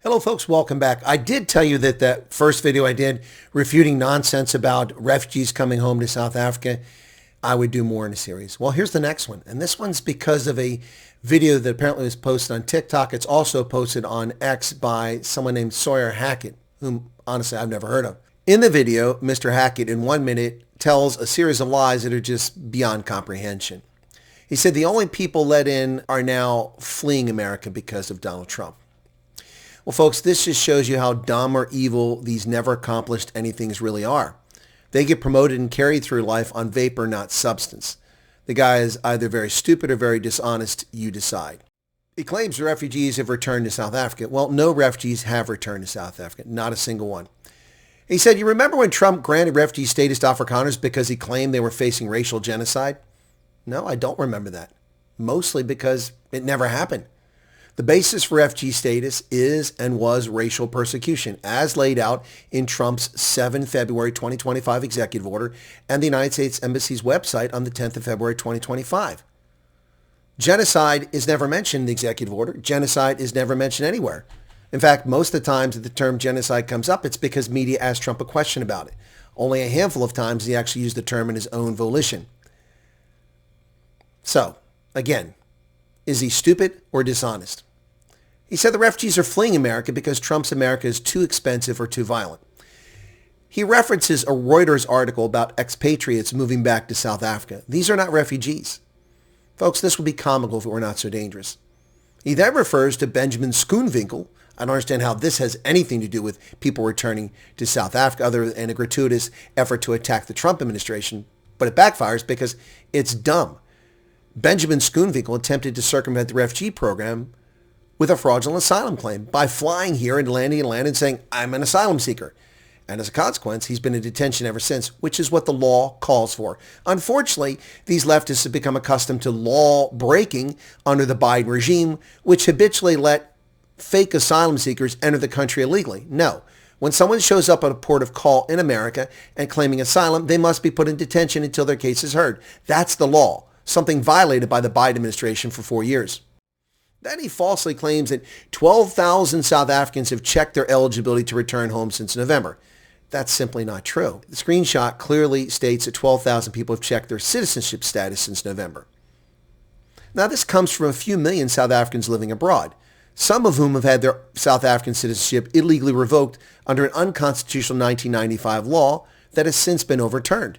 Hello folks, welcome back. I did tell you that first video I did refuting nonsense about refugees coming home to South Africa, I would do more in a series. Well, here's the next one. And this one's because of a video that apparently was posted on TikTok. It's also posted on X by someone named Sawyer Hackett, whom honestly I've never heard of. In the video, Mr. Hackett in 1 minute tells a series of lies that are just beyond comprehension. He said the only people let in are now fleeing America because of Donald Trump. Well, folks, this just shows you how dumb or evil these never accomplished anythings really are. They get promoted and carried through life on vapor, not substance. The guy is either very stupid or very dishonest. You decide. He claims the refugees have returned to South Africa. Well, no refugees have returned to South Africa. Not a single one. He said, you remember when Trump granted refugee status to Afrikaners because he claimed they were facing racial genocide? No, I don't remember that. Mostly because it never happened. The basis for refugee status is and was racial persecution, as laid out in Trump's 7 February 2025 executive order and the United States Embassy's website on the 10th of February 2025. Genocide is never mentioned in the executive order. Genocide is never mentioned anywhere. In fact, most of the times that the term genocide comes up, it's because media asked Trump a question about it. Only a handful of times he actually used the term in his own volition. So, again, is he stupid or dishonest? He said the refugees are fleeing America because Trump's America is too expensive or too violent. He references a Reuters article about expatriates moving back to South Africa. These are not refugees. Folks, this would be comical if it were not so dangerous. He then refers to Benjamin Schoonwinkel. I don't understand how this has anything to do with people returning to South Africa other than a gratuitous effort to attack the Trump administration, but it backfires because it's dumb. Benjamin Schoonwinkel attempted to circumvent the refugee program with a fraudulent asylum claim by flying here and landing in land and saying, I'm an asylum seeker. And as a consequence, he's been in detention ever since, which is what the law calls for. Unfortunately, these leftists have become accustomed to law breaking under the Biden regime, which habitually let fake asylum seekers enter the country illegally. No. When someone shows up at a port of call in America and claiming asylum, they must be put in detention until their case is heard. That's the law, something violated by the Biden administration for 4 years. Then he falsely claims that 12,000 South Africans have checked their eligibility to return home since November. That's simply not true. The screenshot clearly states that 12,000 people have checked their citizenship status since November. Now, this comes from a few million South Africans living abroad, some of whom have had their South African citizenship illegally revoked under an unconstitutional 1995 law that has since been overturned.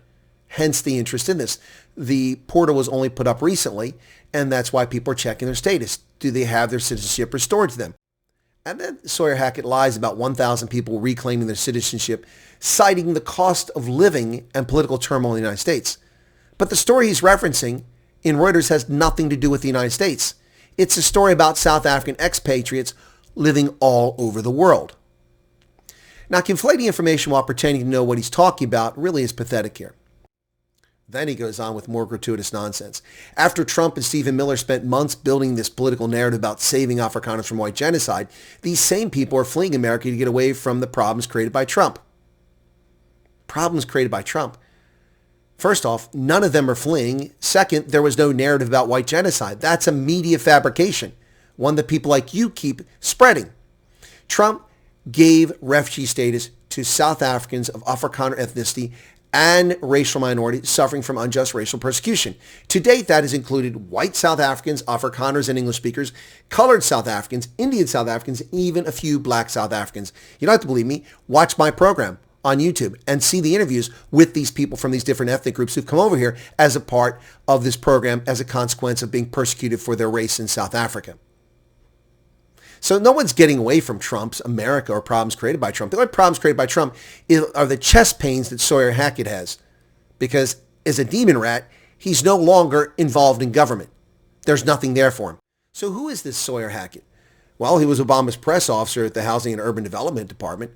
Hence the interest in this. The portal was only put up recently, and that's why people are checking their status. Do they have their citizenship restored to them? And then Sawyer Hackett lies about 1,000 people reclaiming their citizenship, citing the cost of living and political turmoil in the United States. But the story he's referencing in Reuters has nothing to do with the United States. It's a story about South African expatriates living all over the world. Now, conflating information while pretending to know what he's talking about really is pathetic here. Then he goes on with more gratuitous nonsense. After Trump and Stephen Miller spent months building this political narrative about saving Afrikaners from white genocide, these same people are fleeing America to get away from the problems created by Trump. Problems created by Trump. First off, none of them are fleeing. Second, there was no narrative about white genocide. That's a media fabrication, one that people like you keep spreading. Trump gave refugee status to South Africans of Afrikaner ethnicity and racial minorities suffering from unjust racial persecution. To date, that has included white South Africans, Afrikaners and English speakers, colored South Africans, Indian South Africans, even a few black South Africans. You don't have to believe me. Watch my program on YouTube and see the interviews with these people from these different ethnic groups who've come over here as a part of this program as a consequence of being persecuted for their race in South Africa. So no one's getting away from Trump's America or problems created by Trump. The only problems created by Trump are the chest pains that Sawyer Hackett has. Because as a demon rat, he's no longer involved in government. There's nothing there for him. So who is this Sawyer Hackett? Well, he was Obama's press officer at the Housing and Urban Development Department,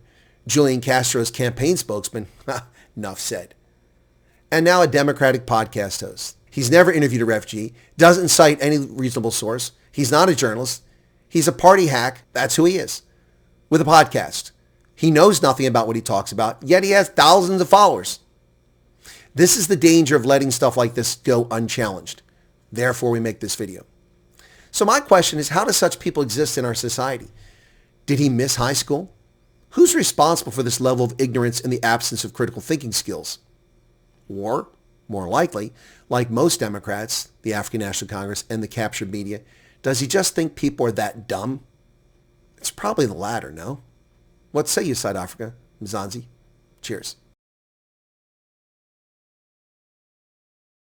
Julian Castro's campaign spokesman. Enough said. And now a Democratic podcast host. He's never interviewed a refugee, doesn't cite any reasonable source. He's not a journalist. He's a party hack. That's who he is. With a podcast. He knows nothing about what he talks about, yet he has thousands of followers. This is the danger of letting stuff like this go unchallenged. Therefore, we make this video. So my question is, how do such people exist in our society? Did he miss high school? Who's responsible for this level of ignorance and the absence of critical thinking skills? Or, more likely, like most Democrats, the African National Congress, and the captured media, does he just think people are that dumb? It's probably the latter, no? What say you, South Africa? Mzansi? Cheers.